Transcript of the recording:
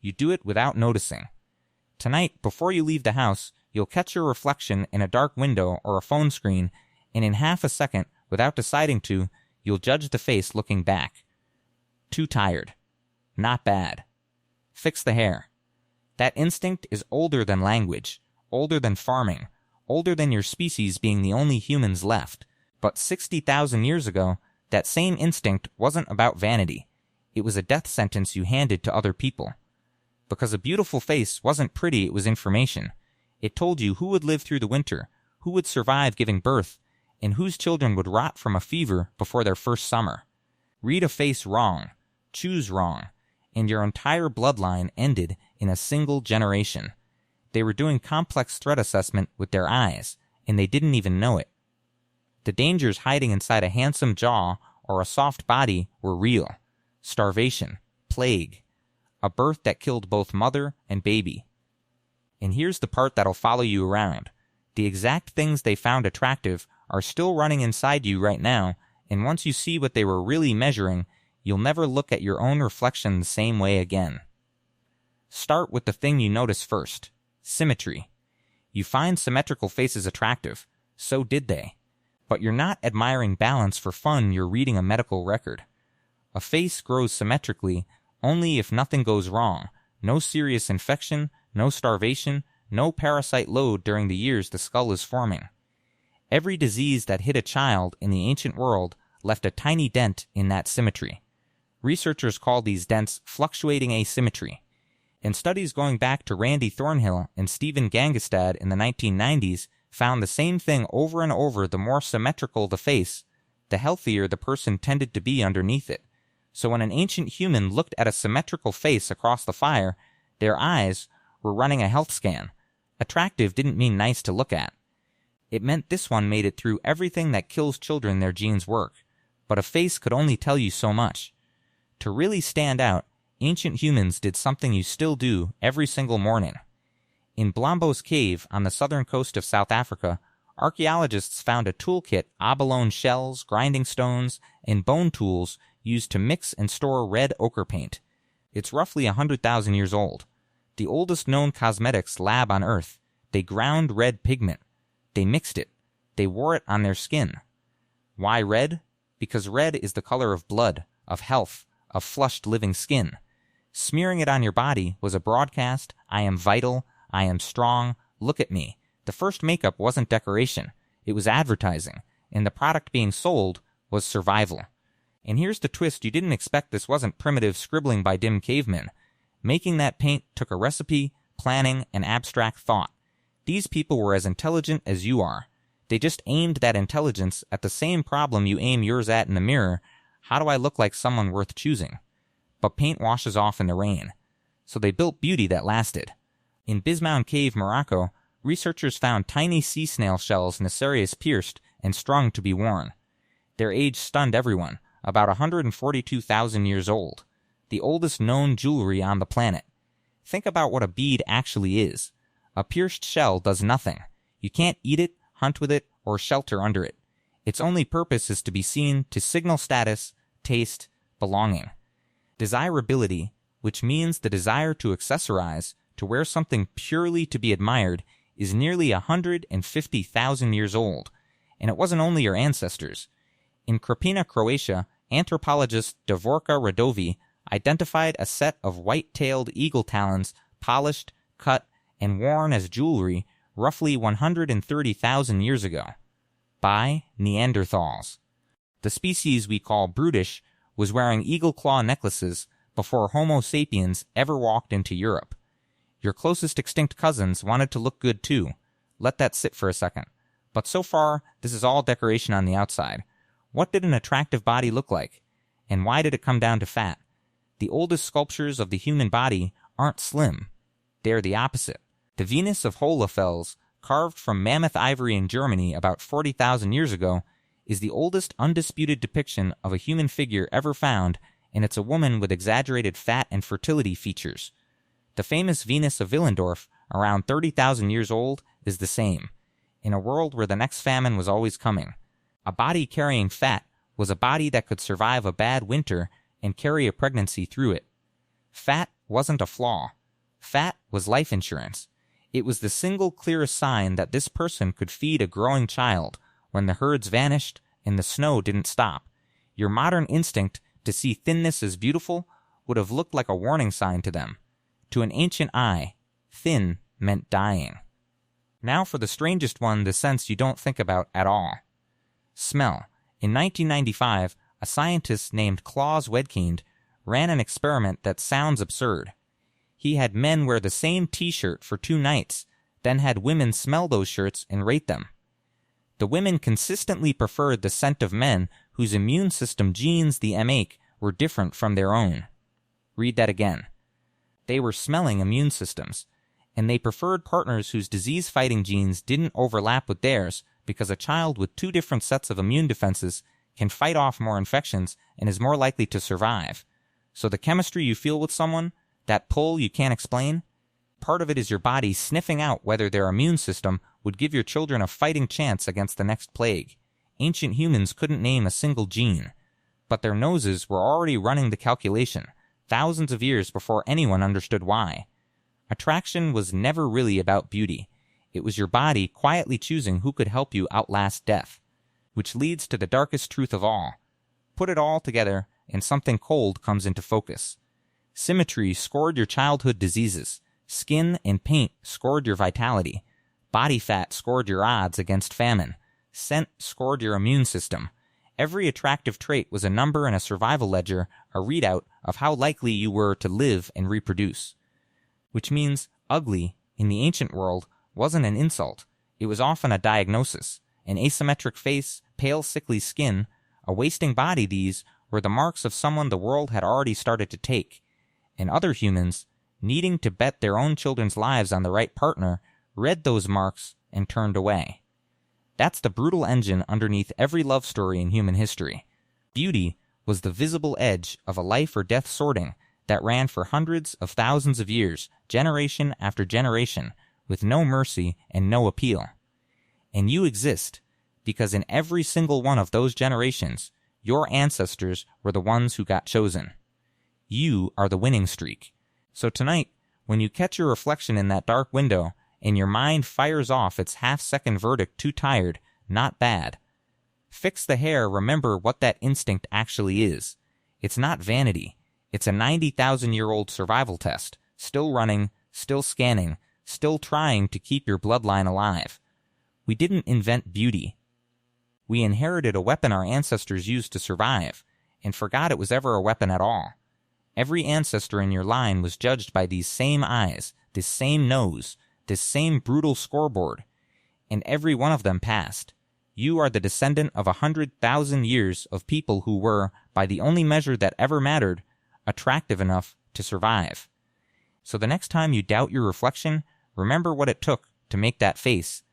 You do it without noticing. Tonight, before you leave the house, you'll catch your reflection in a dark window or a phone screen, and in half a second, without deciding to, you'll judge the face looking back. Too tired. Not bad. Fix the hair. That instinct is older than language, older than farming, older than your species being the only humans left. But 60,000 years ago, that same instinct wasn't about vanity. It was a death sentence you handed to other people. Because a beautiful face wasn't pretty, it was information. It told you who would live through the winter, who would survive giving birth, and whose children would rot from a fever before their first summer. Read a face wrong, choose wrong, and your entire bloodline ended in a single generation. They were doing complex threat assessment with their eyes, and they didn't even know it. The dangers hiding inside a handsome jaw or a soft body were real. Starvation, plague, a birth that killed both mother and baby. And here's the part that'll follow you around. The exact things they found attractive are still running inside you right now, and once you see what they were really measuring, you'll never look at your own reflection the same way again. Start with the thing you notice first. Symmetry. You find symmetrical faces attractive. So did they. But you're not admiring balance for fun, you're reading a medical record. A face grows symmetrically only if nothing goes wrong. No serious infection, no starvation, no parasite load during the years the skull is forming. Every disease that hit a child in the ancient world left a tiny dent in that symmetry. Researchers call these dents fluctuating asymmetry. And studies going back to Randy Thornhill and Stephen Gangestad in the 1990s found the same thing over and over. The more symmetrical the face, the healthier the person tended to be underneath it. So when an ancient human looked at a symmetrical face across the fire, their eyes were running a health scan. Attractive didn't mean nice to look at. It meant this one made it through everything that kills children their genes work. But a face could only tell you so much. To really stand out, ancient humans did something you still do every single morning. In Blombo's cave on the southern coast of South Africa, archaeologists found a toolkit, abalone shells, grinding stones, and bone tools used to mix and store red ochre paint. It's roughly 100,000 years old. The oldest known cosmetics lab on Earth. They ground red pigment. They mixed it. They wore it on their skin. Why red? Because red is the color of blood, of health, of flushed living skin. Smearing it on your body was a broadcast, I am vital, I am strong, look at me. The first makeup wasn't decoration, it was advertising, and the product being sold was survival. And here's the twist, you didn't expect. This wasn't primitive scribbling by dim cavemen. Making that paint took a recipe, planning, and abstract thought. These people were as intelligent as you are. They just aimed that intelligence at the same problem you aim yours at in the mirror. How do I look like someone worth choosing? But paint washes off in the rain. So they built beauty that lasted. In Bismoun Cave, Morocco, researchers found tiny sea snail shells Necerius pierced and strung to be worn. Their age stunned everyone, about 142,000 years old, the oldest known jewelry on the planet. Think about what a bead actually is. A pierced shell does nothing. You can't eat it, hunt with it, or shelter under it. Its only purpose is to be seen to signal status, taste, belonging. Desirability, which means the desire to accessorize, to wear something purely to be admired, is nearly 150,000 years old, and it wasn't only your ancestors. In Krapina, Croatia, anthropologist Davorka Radovi identified a set of white-tailed eagle talons polished, cut, and worn as jewelry roughly 130,000 years ago by Neanderthals. The species we call brutish was wearing eagle claw necklaces before Homo sapiens ever walked into Europe. Your closest extinct cousins wanted to look good too. Let that sit for a second. But so far, this is all decoration on the outside. What did an attractive body look like? And why did it come down to fat? The oldest sculptures of the human body aren't slim. They're the opposite. The Venus of Hohlefels, carved from mammoth ivory in Germany about 40,000 years ago, is the oldest undisputed depiction of a human figure ever found, and it's a woman with exaggerated fat and fertility features. The famous Venus of Willendorf, around 30,000 years old, is the same. In a world where the next famine was always coming, a body carrying fat was a body that could survive a bad winter and carry a pregnancy through it. Fat wasn't a flaw. Fat was life insurance. It was the single clearest sign that this person could feed a growing child when the herds vanished and the snow didn't stop. Your modern instinct to see thinness as beautiful would have looked like a warning sign to them. To an ancient eye, thin meant dying. Now for the strangest one, the sense you don't think about at all. Smell. In 1995, a scientist named Klaus Wedkind ran an experiment that sounds absurd. He had men wear the same t-shirt for 2 nights, then had women smell those shirts and rate them. The women consistently preferred the scent of men whose immune system genes, the M8, were different from their own. Read that again. They were smelling immune systems, and they preferred partners whose disease-fighting genes didn't overlap with theirs because a child with 2 different sets of immune defenses can fight off more infections and is more likely to survive. So the chemistry you feel with someone, that pull you can't explain, part of it is your body sniffing out whether their immune system would give your children a fighting chance against the next plague. Ancient humans couldn't name a single gene, but their noses were already running the calculation, thousands of years before anyone understood why. Attraction was never really about beauty. It was your body quietly choosing who could help you outlast death, which leads to the darkest truth of all. Put it all together, and something cold comes into focus. Symmetry scored your childhood diseases. Skin and paint scored your vitality. Body fat scored your odds against famine. Scent scored your immune system. Every attractive trait was a number in a survival ledger, a readout of how likely you were to live and reproduce. Which means ugly, in the ancient world, wasn't an insult. It was often a diagnosis. An asymmetric face, pale sickly skin, a wasting body, these were the marks of someone the world had already started to take. And other humans, needing to bet their own children's lives on the right partner, read those marks and turned away. That's the brutal engine underneath every love story in human history. Beauty was the visible edge of a life or death sorting that ran for hundreds of thousands of years, generation after generation, with no mercy and no appeal. And you exist because in every single one of those generations, your ancestors were the ones who got chosen. You are the winning streak. So tonight, when you catch your reflection in that dark window and your mind fires off its half-second verdict, too tired, not bad, fix the hair, remember what that instinct actually is. It's not vanity. It's a 90,000-year-old survival test, still running, still scanning, still trying to keep your bloodline alive. We didn't invent beauty. We inherited a weapon our ancestors used to survive, and forgot it was ever a weapon at all. Every ancestor in your line was judged by these same eyes, this same nose, this same brutal scoreboard, and every one of them passed. You are the descendant of 100,000 years of people who were, by the only measure that ever mattered, attractive enough to survive. So the next time you doubt your reflection, remember what it took to make that face,